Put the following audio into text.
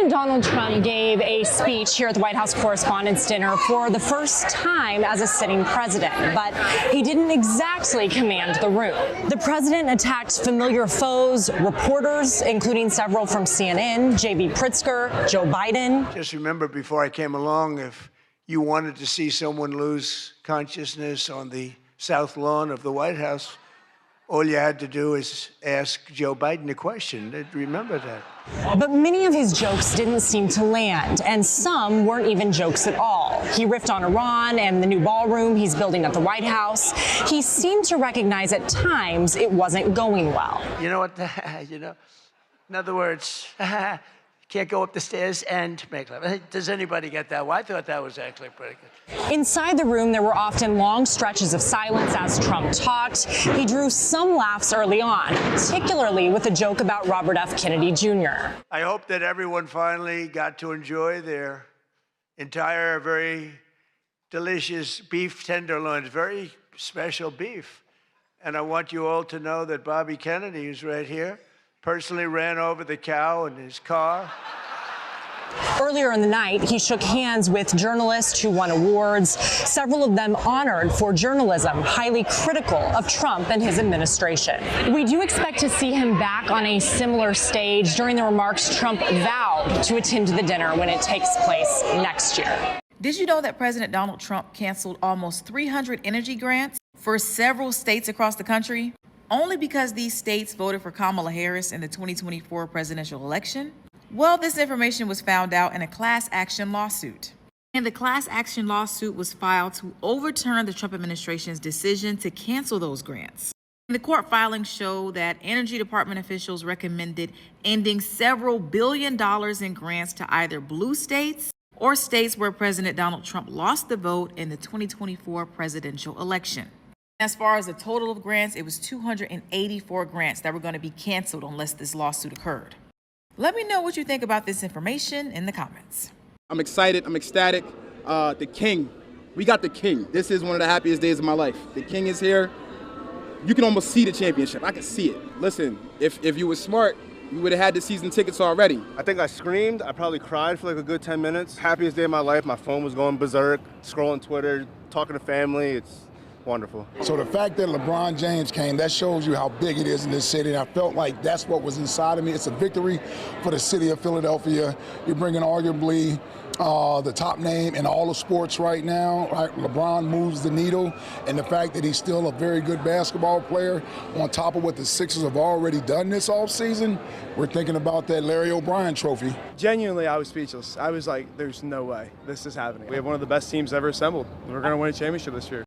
President Donald Trump gave a speech here at the White House Correspondents' Dinner for the first time as a sitting president, but he didn't exactly command the room. The president attacked familiar foes, reporters, including several from CNN, J.B. Pritzker, Joe Biden. Just remember, before I came along, if you wanted to see someone lose consciousness on the South Lawn of the White House, all you had to do is ask Joe Biden a question. Remember that. But many of his jokes didn't seem to land, and some weren't even jokes at all. He riffed on Iran and the new ballroom he's building at the White House. He seemed to recognize at times it wasn't going well. You know what? In other words, can't go up the stairs and make love. Does anybody get that? Well, I thought that was actually pretty good. Inside the room, there were often long stretches of silence as Trump talked. He drew some laughs early on, particularly with a joke about Robert F. Kennedy Jr. I hope that everyone finally got to enjoy their entire, very delicious beef tenderloins, very special beef. And I want you all to know that Bobby Kennedy, who's right here, personally ran over the cow in his car. Earlier in the night, he shook hands with journalists who won awards, several of them honored for journalism, highly critical of Trump and his administration. We do expect to see him back on a similar stage. During the remarks, Trump vowed to attend the dinner when it takes place next year. Did you know that President Donald Trump canceled almost 300 energy grants for several states across the country? Only because these states voted for Kamala Harris in the 2024 presidential election? Well, this information was found out in a class action lawsuit. And the class action lawsuit was filed to overturn the Trump administration's decision to cancel those grants. The court filings show that Energy Department officials recommended ending several billion dollars in grants to either blue states or states where President Donald Trump lost the vote in the 2024 presidential election. As far as the total of grants, it was 284 grants that were going to be canceled unless this lawsuit occurred. Let me know what you think about this information in the comments. I'm excited. I'm ecstatic. The king. We got the king. This is one of the happiest days of my life. The king is here. You can almost see the championship. I can see it. Listen, if you were smart, you would have had the season tickets already. I think I screamed. I probably cried for like a good 10 minutes. Happiest day of my life. My phone was going berserk, scrolling Twitter, talking to family. It's wonderful. So the fact that LeBron James came, that shows you how big it is in this city. And I felt like that's what was inside of me. It's a victory for the city of Philadelphia. You're bringing arguably the top name in all of sports right now. Right? LeBron moves the needle, and the fact that he's still a very good basketball player on top of what the Sixers have already done this offseason, we're thinking about that Larry O'Brien trophy. Genuinely, I was speechless. I was like, there's no way this is happening. We have one of the best teams ever assembled. We're going to win a championship this year.